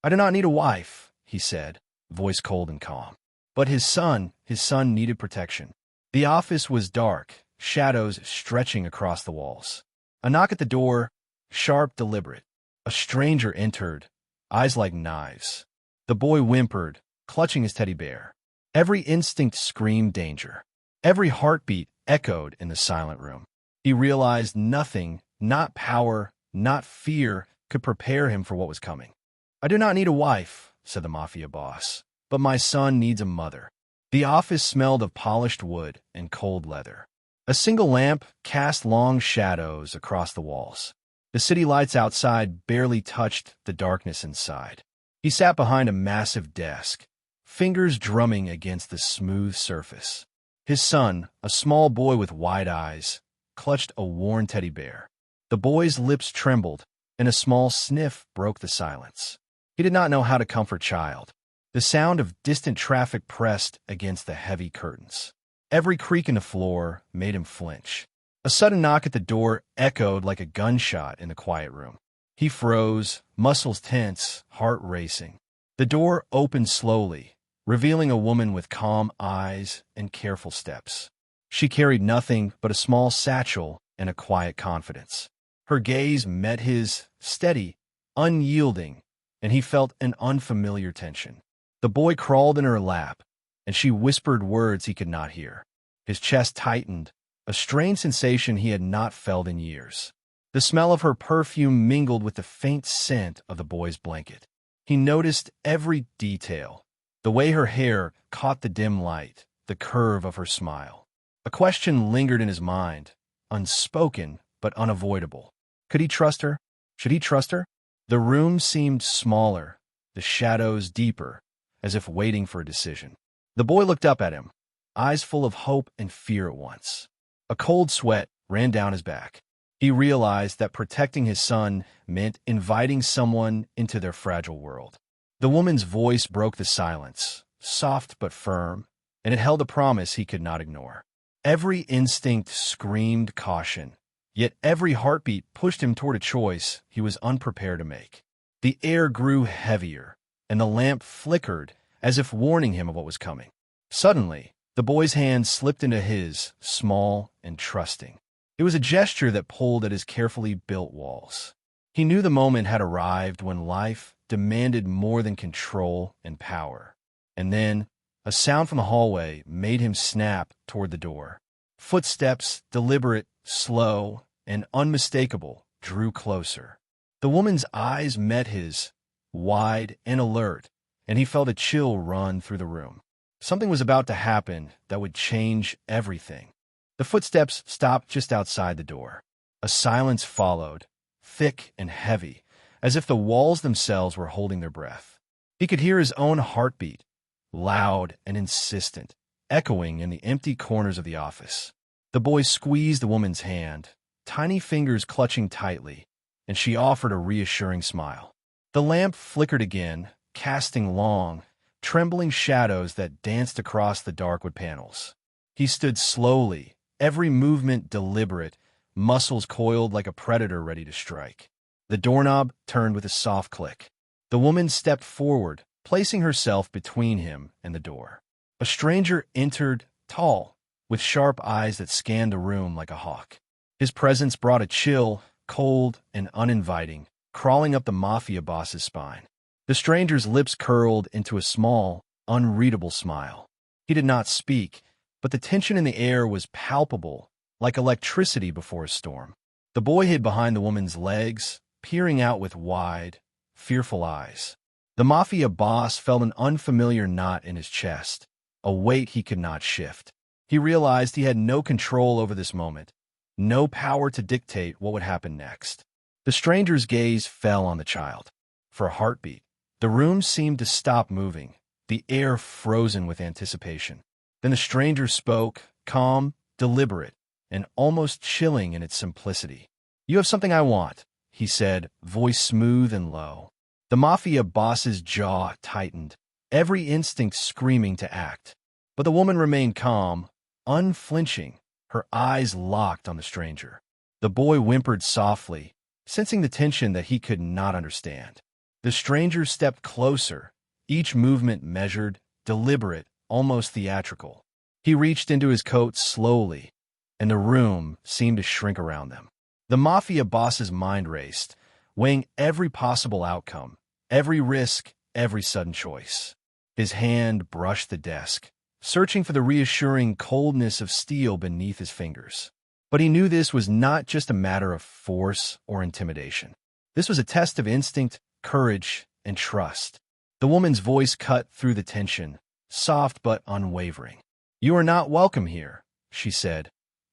"I do not need a wife," he said, voice cold and calm. But his son needed protection. The office was dark, shadows stretching across the walls. A knock at the door, sharp, deliberate. A stranger entered, eyes like knives. The boy whimpered, clutching his teddy bear. Every instinct screamed danger. Every heartbeat echoed in the silent room. He realized nothing, not power, not fear, could prepare him for what was coming. "I do not need a wife," said the Mafia boss, "but my son needs a mother." The office smelled of polished wood and cold leather. A single lamp cast long shadows across the walls. The city lights outside barely touched the darkness inside. He sat behind a massive desk, fingers drumming against the smooth surface. His son, a small boy with wide eyes, clutched a worn teddy bear. The boy's lips trembled, and a small sniff broke the silence. He did not know how to comfort child. The sound of distant traffic pressed against the heavy curtains. Every creak in the floor made him flinch. A sudden knock at the door echoed like a gunshot in the quiet room. He froze, muscles tense, heart racing. The door opened slowly, revealing a woman with calm eyes and careful steps. She carried nothing but a small satchel and a quiet confidence. Her gaze met his, steady, unyielding, and he felt an unfamiliar tension. The boy crawled in her lap, and she whispered words he could not hear. His chest tightened, a strange sensation he had not felt in years. The smell of her perfume mingled with the faint scent of the boy's blanket. He noticed every detail, the way her hair caught the dim light, the curve of her smile. A question lingered in his mind, unspoken but unavoidable. Could he trust her? Should he trust her? The room seemed smaller, the shadows deeper, as if waiting for a decision. The boy looked up at him, eyes full of hope and fear at once. A cold sweat ran down his back. He realized that protecting his son meant inviting someone into their fragile world. The woman's voice broke the silence, soft but firm, and it held a promise he could not ignore. Every instinct screamed caution, yet every heartbeat pushed him toward a choice he was unprepared to make. The air grew heavier, and the lamp flickered as if warning him of what was coming. Suddenly, the boy's hand slipped into his, small and trusting. It was a gesture that pulled at his carefully built walls. He knew the moment had arrived when life demanded more than control and power. And then, a sound from the hallway made him snap toward the door. Footsteps, deliberate, slow, and unmistakable, drew closer. The woman's eyes met his, wide and alert, and he felt a chill run through the room. Something was about to happen that would change everything. The footsteps stopped just outside the door. A silence followed, thick and heavy, as if the walls themselves were holding their breath. He could hear his own heartbeat, loud and insistent, echoing in the empty corners of the office. The boy squeezed the woman's hand, tiny fingers clutching tightly, and she offered a reassuring smile. The lamp flickered again, casting long, trembling shadows that danced across the dark wood panels. He stood slowly, every movement deliberate, muscles coiled like a predator ready to strike. The doorknob turned with a soft click. The woman stepped forward, placing herself between him and the door. A stranger entered, tall, with sharp eyes that scanned the room like a hawk. His presence brought a chill, cold and uninviting, crawling up the Mafia boss's spine. The stranger's lips curled into a small, unreadable smile. He did not speak, but the tension in the air was palpable, like electricity before a storm. The boy hid behind the woman's legs, peering out with wide, fearful eyes. The Mafia boss felt an unfamiliar knot in his chest, a weight he could not shift. He realized he had no control over this moment, no power to dictate what would happen next. The stranger's gaze fell on the child. For a heartbeat, the room seemed to stop moving, the air frozen with anticipation. Then the stranger spoke, calm, deliberate, and almost chilling in its simplicity. "You have something I want," he said, voice smooth and low. The Mafia boss's jaw tightened, every instinct screaming to act. But the woman remained calm, unflinching, her eyes locked on the stranger. The boy whimpered softly, sensing the tension that he could not understand. The stranger stepped closer, each movement measured, deliberate, almost theatrical. He reached into his coat slowly, and the room seemed to shrink around them. The Mafia boss's mind raced, weighing every possible outcome, every risk, every sudden choice. His hand brushed the desk, searching for the reassuring coldness of steel beneath his fingers. But he knew this was not just a matter of force or intimidation. This was a test of instinct, courage, and trust. The woman's voice cut through the tension, soft but unwavering. "You are not welcome here," she said,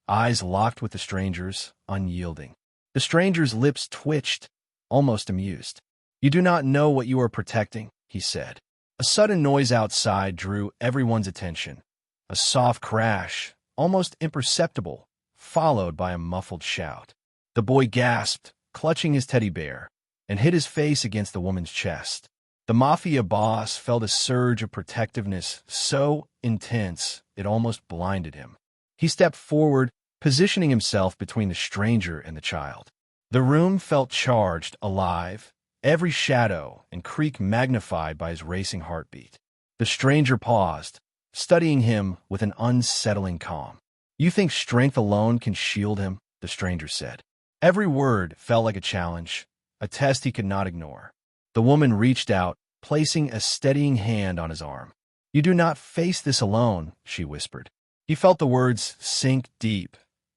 eyes locked with the stranger's, unyielding. The stranger's lips twitched, almost amused. "You do not know what you are protecting," he said. A sudden noise outside drew everyone's attention. A soft crash, almost imperceptible, followed by a muffled shout. The boy gasped, clutching his teddy bear, and hit his face against the woman's chest. The Mafia boss felt a surge of protectiveness so intense it almost blinded him. He stepped forward, positioning himself between the stranger and the child. The room felt charged, alive, every shadow and creak magnified by his racing heartbeat. The stranger paused, studying him with an unsettling calm. "You think strength alone can shield him?" the stranger said. Every word felt like a challenge, a test he could not ignore. The woman reached out, placing a steadying hand on his arm. "You do not face this alone," she whispered. He felt the words sink deep,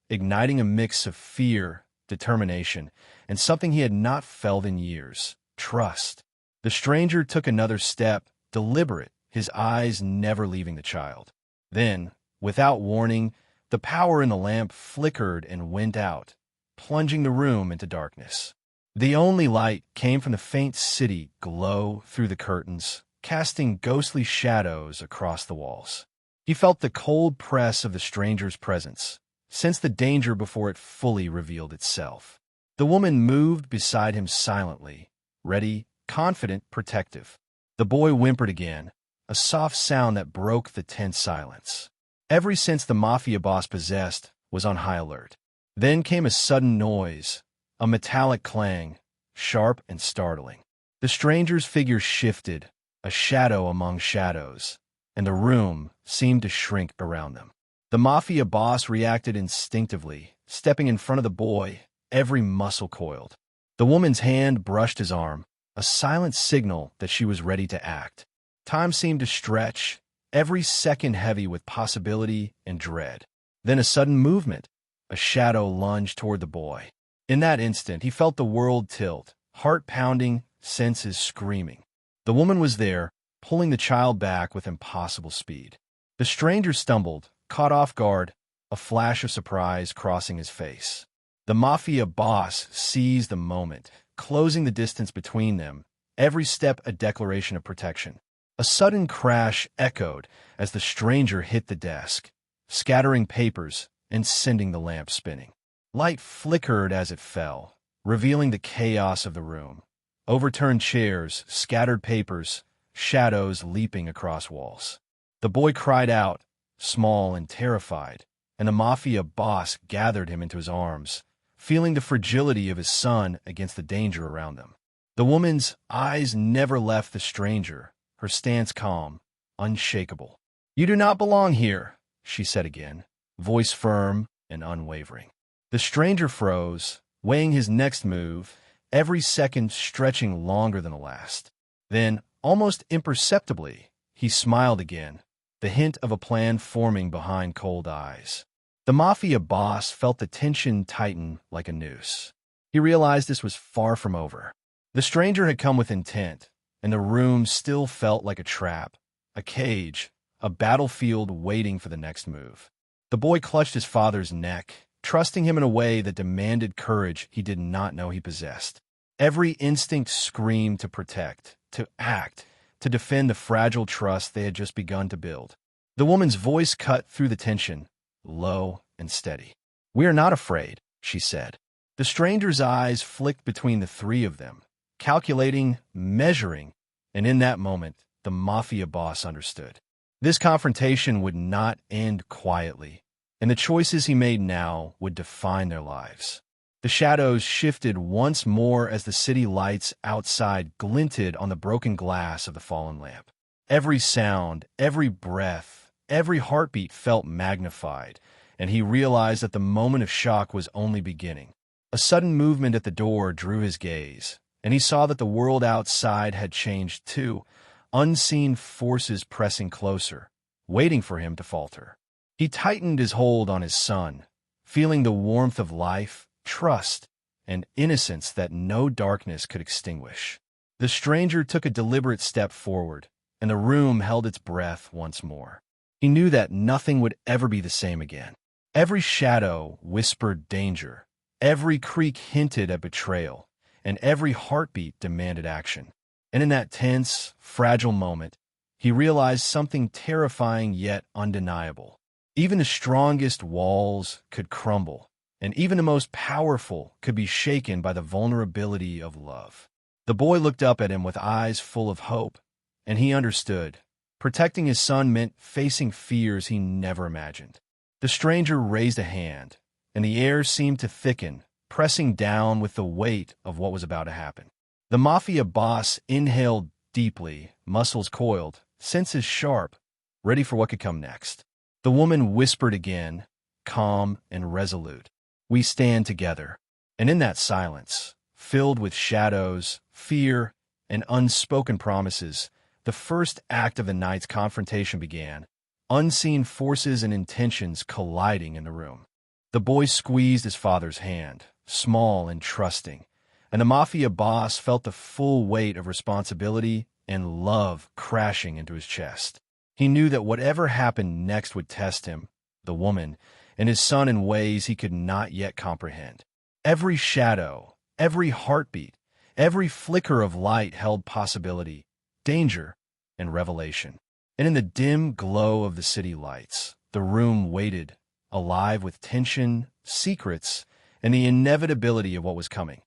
igniting a mix of fear, determination, and something he had not felt in years: trust. The stranger took another step, deliberate, his eyes never leaving the child. Then, without warning, the power in the lamp flickered and went out, plunging the room into darkness. The only light came from the faint city glow through the curtains, casting ghostly shadows across the walls. He felt the cold press of the stranger's presence, sensed the danger before it fully revealed itself. The woman moved beside him silently, ready, confident, protective. The boy whimpered again, a soft sound that broke the tense silence. Every sense the Mafia boss possessed was on high alert. Then came a sudden noise, a metallic clang, sharp and startling. The stranger's figure shifted, a shadow among shadows, and the room seemed to shrink around them. The Mafia boss reacted instinctively, stepping in front of the boy, every muscle coiled. The woman's hand brushed his arm, a silent signal that she was ready to act. Time seemed to stretch, every second heavy with possibility and dread. Then a sudden movement, a shadow lunged toward the boy. In that instant, he felt the world tilt, heart pounding, senses screaming. The woman was there, pulling the child back with impossible speed. The stranger stumbled, caught off guard, a flash of surprise crossing his face. The Mafia boss seized the moment, closing the distance between them, every step a declaration of protection. A sudden crash echoed as the stranger hit the desk, scattering papers and sending the lamp spinning. Light flickered as it fell, revealing the chaos of the room. Overturned chairs, scattered papers, shadows leaping across walls. The boy cried out, small and terrified, and the Mafia boss gathered him into his arms, feeling the fragility of his son against the danger around them. The woman's eyes never left the stranger, her stance calm, unshakable. "You do not belong here," she said again, voice firm and unwavering. The stranger froze, weighing his next move, every second stretching longer than the last. Then, almost imperceptibly, he smiled again, the hint of a plan forming behind cold eyes. The Mafia boss felt the tension tighten like a noose. He realized this was far from over. The stranger had come with intent, and the room still felt like a trap, a cage, a battlefield waiting for the next move. The boy clutched his father's neck, trusting him in a way that demanded courage he did not know he possessed. Every instinct screamed to protect, to act, to defend the fragile trust they had just begun to build. The woman's voice cut through the tension, low and steady. "We are not afraid," she said. The stranger's eyes flicked between the three of them, calculating, measuring, and in that moment, the Mafia boss understood. This confrontation would not end quietly, and the choices he made now would define their lives. The shadows shifted once more as the city lights outside glinted on the broken glass of the fallen lamp. Every sound, every breath, every heartbeat felt magnified, and he realized that the moment of shock was only beginning. A sudden movement at the door drew his gaze, and he saw that the world outside had changed too, unseen forces pressing closer, waiting for him to falter. He tightened his hold on his son, feeling the warmth of life, trust, and innocence that no darkness could extinguish. The stranger took a deliberate step forward, and the room held its breath once more. He knew that nothing would ever be the same again. Every shadow whispered danger, every creak hinted at betrayal, and every heartbeat demanded action. And in that tense, fragile moment, he realized something terrifying yet undeniable. Even the strongest walls could crumble, and even the most powerful could be shaken by the vulnerability of love. The boy looked up at him with eyes full of hope, and he understood. Protecting his son meant facing fears he never imagined. The stranger raised a hand, and the air seemed to thicken, pressing down with the weight of what was about to happen. The Mafia Boss inhaled deeply, muscles coiled, senses sharp, ready for what could come next. The woman whispered again, calm and resolute, "We stand together." And in that silence, filled with shadows, fear, and unspoken promises, the first act of the night's confrontation began, unseen forces and intentions colliding in the room. The boy squeezed his father's hand, small and trusting, and the Mafia Boss felt the full weight of responsibility and love crashing into his chest. He knew that whatever happened next would test him, the woman, and his son in ways he could not yet comprehend. Every shadow, every heartbeat, every flicker of light held possibility, danger, and revelation. And in the dim glow of the city lights, the room waited, alive with tension, secrets, and the inevitability of what was coming.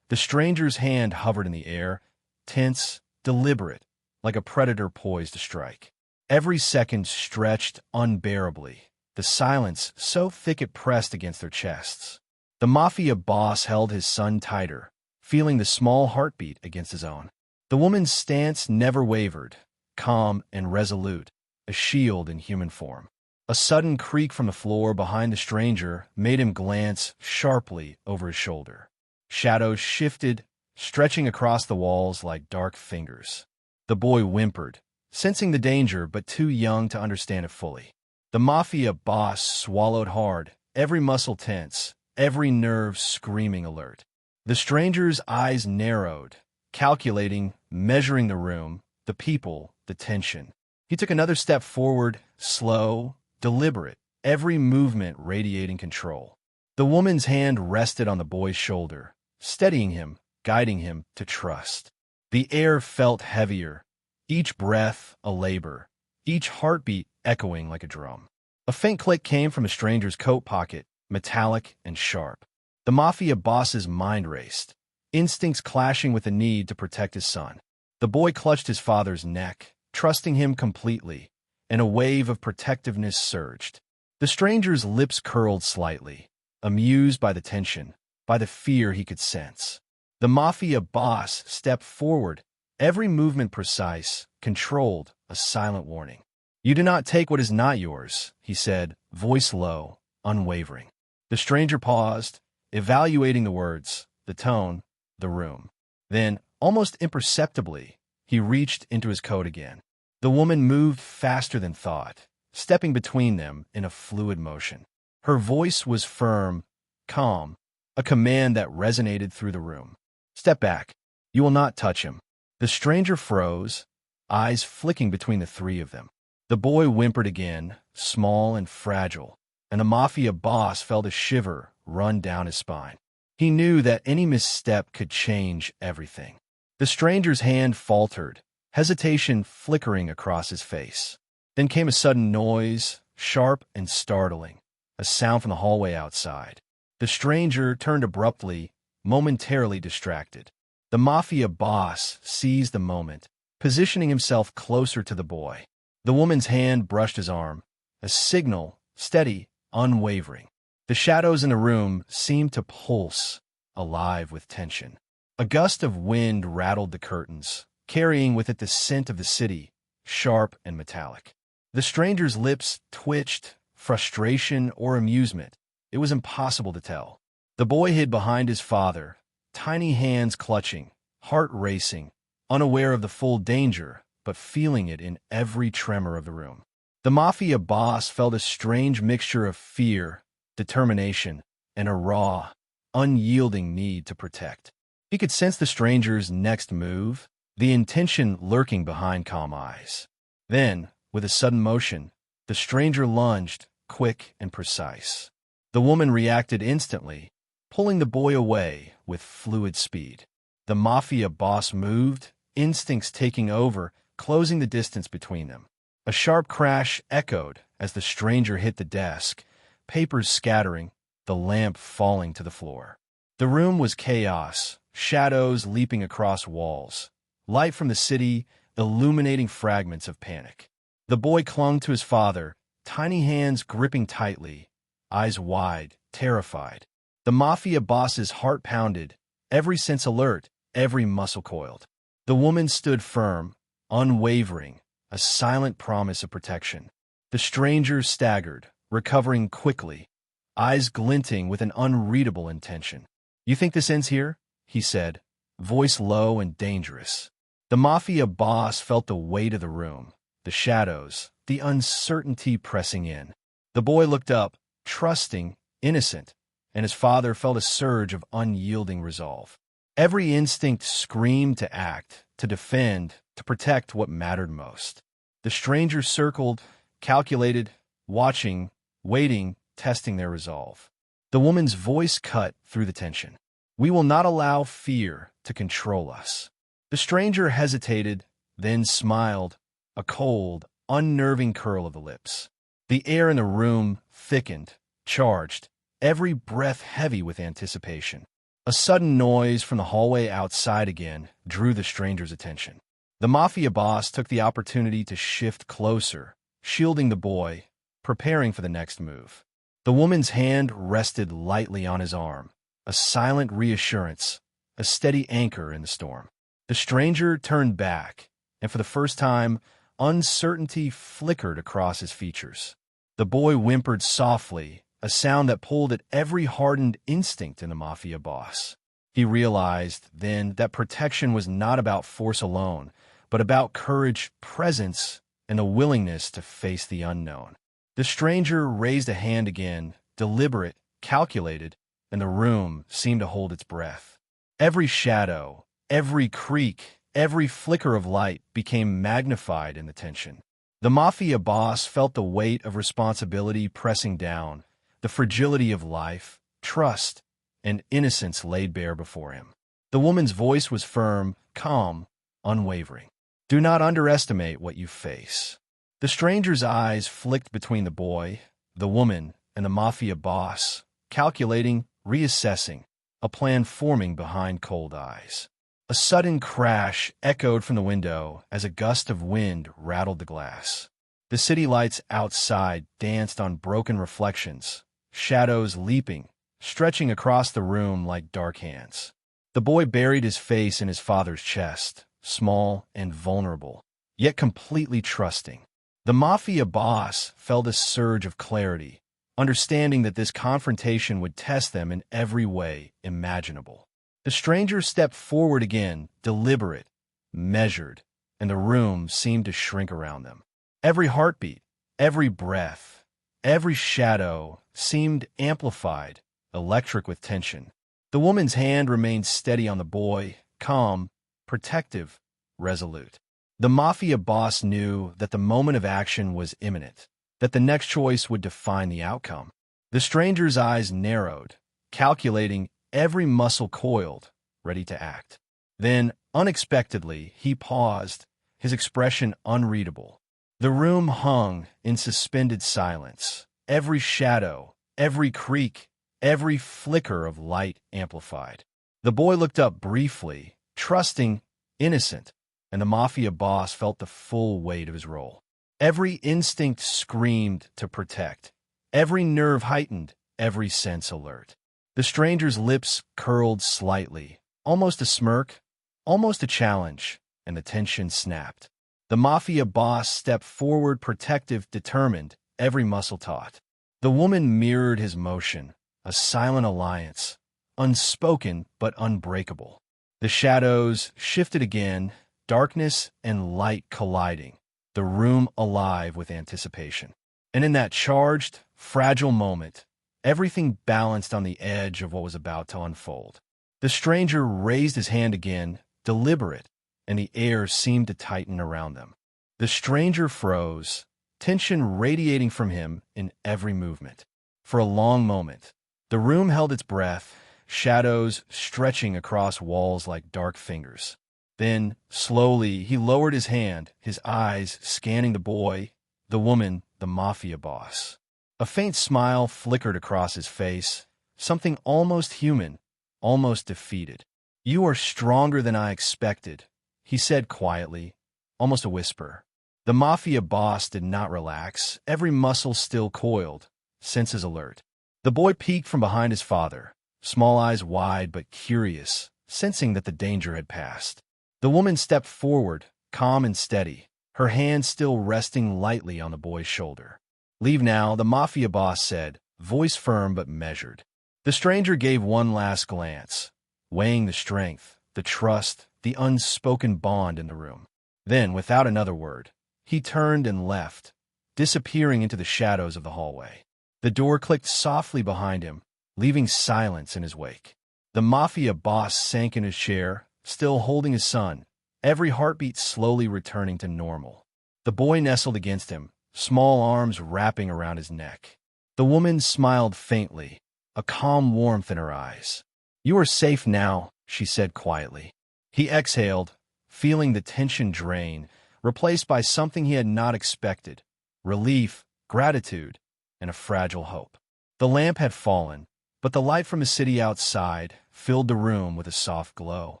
The stranger's hand hovered in the air, tense, deliberate, like a predator poised to strike. Every second stretched unbearably, the silence so thick it pressed against their chests. The Mafia Boss held his son tighter, feeling the small heartbeat against his own. The woman's stance never wavered, calm and resolute, a shield in human form. A sudden creak from the floor behind the stranger made him glance sharply over his shoulder. Shadows shifted, stretching across the walls like dark fingers. The boy whimpered, sensing the danger but too young to understand it fully. The Mafia Boss swallowed hard, every muscle tense, every nerve screaming alert. The stranger's eyes narrowed, calculating, measuring the room, the people, the tension. He took another step forward, slow, deliberate, every movement radiating control. The woman's hand rested on the boy's shoulder, steadying him, guiding him to trust. The air felt heavier, each breath a labor, each heartbeat echoing like a drum. A faint click came from the stranger's coat pocket, metallic and sharp. The Mafia Boss's mind raced, instincts clashing with the need to protect his son. The boy clutched his father's neck, trusting him completely, and a wave of protectiveness surged. The stranger's lips curled slightly, amused by the tension, by the fear he could sense. The Mafia Boss stepped forward, every movement precise, controlled, a silent warning. "You do not take what is not yours," he said, voice low, unwavering. The stranger paused, evaluating the words, the tone, the room. Then, almost imperceptibly, he reached into his coat again. The woman moved faster than thought, stepping between them in a fluid motion. Her voice was firm, calm, a command that resonated through the room. "Step back. You will not touch him." The stranger froze, eyes flicking between the three of them. The boy whimpered again, small and fragile, and the Mafia Boss felt a shiver run down his spine. He knew that any misstep could change everything. The stranger's hand faltered, hesitation flickering across his face. Then came a sudden noise, sharp and startling, a sound from the hallway outside. The stranger turned abruptly, momentarily distracted. The Mafia Boss seized the moment, positioning himself closer to the boy. The woman's hand brushed his arm, a signal, steady, unwavering. The shadows in the room seemed to pulse, alive with tension. A gust of wind rattled the curtains, carrying with it the scent of the city, sharp and metallic. The stranger's lips twitched, frustration or amusement. It was impossible to tell. The boy hid behind his father, tiny hands clutching, heart racing, unaware of the full danger, but feeling it in every tremor of the room. The Mafia boss felt a strange mixture of fear, determination, and a raw, unyielding need to protect. He could sense the stranger's next move, the intention lurking behind calm eyes. Then, with a sudden motion, the stranger lunged, quick and precise. The woman reacted instantly, pulling the boy away with fluid speed. The Mafia boss moved, instincts taking over, closing the distance between them. A sharp crash echoed as the stranger hit the desk, papers scattering, the lamp falling to the floor. The room was chaos, shadows leaping across walls, light from the city illuminating fragments of panic. The boy clung to his father, tiny hands gripping tightly, eyes wide, terrified. The Mafia boss's heart pounded, every sense alert, every muscle coiled. The woman stood firm, unwavering, a silent promise of protection. The stranger staggered, recovering quickly, eyes glinting with an unreadable intention. "You think this ends here?" he said, voice low and dangerous. The Mafia boss felt the weight of the room, the shadows, the uncertainty pressing in. The boy looked up, trusting, innocent, and his father felt a surge of unyielding resolve. Every instinct screamed to act, to defend, to protect what mattered most. The stranger circled, calculated, watching, waiting, testing their resolve. The woman's voice cut through the tension. "We will not allow fear to control us." The stranger hesitated, then smiled, a cold, unnerving curl of the lips. The air in the room thickened, charged, every breath heavy with anticipation. A sudden noise from the hallway outside again drew the stranger's attention. The Mafia boss took the opportunity to shift closer, shielding the boy, preparing for the next move. The woman's hand rested lightly on his arm, a silent reassurance, a steady anchor in the storm. The stranger turned back, and for the first time, uncertainty flickered across his features. The boy whimpered softly, a sound that pulled at every hardened instinct in the Mafia boss. He realized then that protection was not about force alone, but about courage, presence, and a willingness to face the unknown. The stranger raised a hand again, deliberate, calculated, and the room seemed to hold its breath. Every shadow, every creak, every flicker of light became magnified in the tension. The Mafia boss felt the weight of responsibility pressing down, the fragility of life, trust, and innocence laid bare before him. The woman's voice was firm, calm, unwavering. "Do not underestimate what you face." The stranger's eyes flicked between the boy, the woman, and the Mafia boss, calculating, reassessing, a plan forming behind cold eyes. A sudden crash echoed from the window as a gust of wind rattled the glass. The city lights outside danced on broken reflections, shadows leaping, stretching across the room like dark hands. The boy buried his face in his father's chest, small and vulnerable, yet completely trusting. The Mafia boss felt a surge of clarity, understanding that this confrontation would test them in every way imaginable. The stranger stepped forward again, deliberate, measured, and the room seemed to shrink around them. Every heartbeat, every breath, every shadow seemed amplified, electric with tension. The woman's hand remained steady on the boy, calm, protective, resolute. The Mafia boss knew that the moment of action was imminent, that the next choice would define the outcome. The stranger's eyes narrowed, calculating, every muscle coiled, ready to act. Then, unexpectedly, he paused, his expression unreadable. The room hung in suspended silence, every shadow, every creak, every flicker of light amplified. The boy looked up briefly, trusting, innocent, and the Mafia boss felt the full weight of his role. Every instinct screamed to protect, every nerve heightened, every sense alert. The stranger's lips curled slightly, almost a smirk, almost a challenge, and the tension snapped. The Mafia boss stepped forward, protective, determined, every muscle taut. The woman mirrored his motion, a silent alliance, unspoken but unbreakable. The shadows shifted again, darkness and light colliding, the room alive with anticipation. And in that charged, fragile moment, everything balanced on the edge of what was about to unfold. The stranger raised his hand again, deliberate, and the air seemed to tighten around them. The stranger froze, tension radiating from him in every movement. For a long moment, the room held its breath, shadows stretching across walls like dark fingers. Then, slowly, he lowered his hand, his eyes scanning the boy, the woman, the Mafia boss. A faint smile flickered across his face, something almost human, almost defeated. "You are stronger than I expected," he said quietly, almost a whisper. The Mafia boss did not relax, every muscle still coiled, senses alert. The boy peeked from behind his father, small eyes wide but curious, sensing that the danger had passed. The woman stepped forward, calm and steady, her hand still resting lightly on the boy's shoulder. "Leave now," the Mafia boss said, voice firm but measured. The stranger gave one last glance, weighing the strength, the trust, the unspoken bond in the room. Then, without another word, he turned and left, disappearing into the shadows of the hallway. The door clicked softly behind him, leaving silence in his wake. The Mafia boss sank in his chair, still holding his son, every heartbeat slowly returning to normal. The boy nestled against him, small arms wrapping around his neck. The woman smiled faintly, a calm warmth in her eyes. "You are safe now," she said quietly. He exhaled, feeling the tension drain, replaced by something he had not expected: relief, gratitude, and a fragile hope. The lamp had fallen, but the light from the city outside filled the room with a soft glow.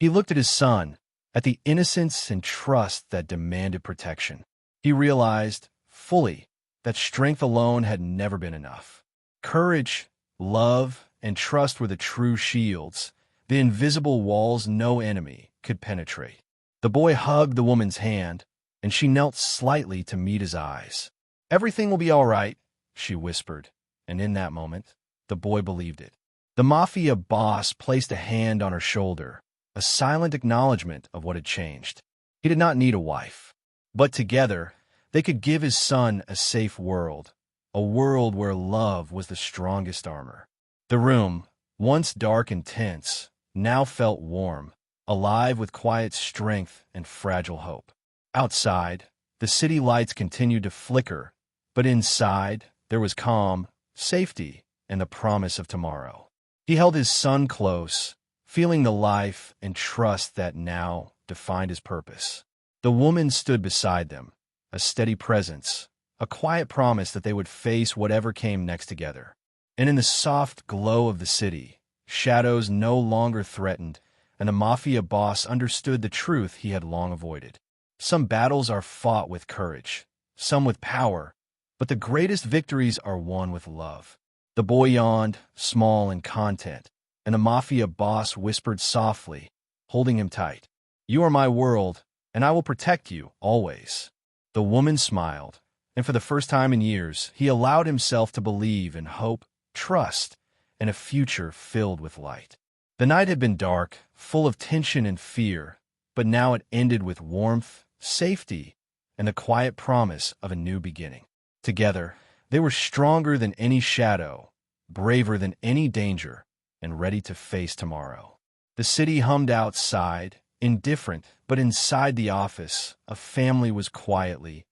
He looked at his son, at the innocence and trust that demanded protection. He realized, fully, that strength alone had never been enough. Courage, love, and trust were the true shields, the invisible walls no enemy could penetrate. The boy hugged the woman's hand, and she knelt slightly to meet his eyes. "Everything will be all right," she whispered, and in that moment, the boy believed it. The Mafia boss placed a hand on her shoulder, a silent acknowledgement of what had changed. He did not need a wife, but together, they could give his son a safe world, a world where love was the strongest armor. The room, once dark and tense, now felt warm, alive with quiet strength and fragile hope. Outside, the city lights continued to flicker, but inside, there was calm, safety, and the promise of tomorrow. He held his son close, feeling the life and trust that now defined his purpose. The woman stood beside them, a steady presence, a quiet promise that they would face whatever came next together. And in the soft glow of the city, shadows no longer threatened, and the Mafia boss understood the truth he had long avoided. Some battles are fought with courage, some with power, but the greatest victories are won with love. The boy yawned, small and content, and the Mafia boss whispered softly, holding him tight, "You are my world, and I will protect you, always." The woman smiled, and for the first time in years, he allowed himself to believe in hope, trust, and a future filled with light. The night had been dark, full of tension and fear, but now it ended with warmth, safety, and the quiet promise of a new beginning. Together, they were stronger than any shadow, braver than any danger, and ready to face tomorrow. The city hummed outside, indifferent, but inside the office, a family was quietly,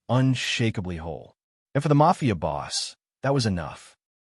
unshakably whole. And for the Mafia boss, that was enough.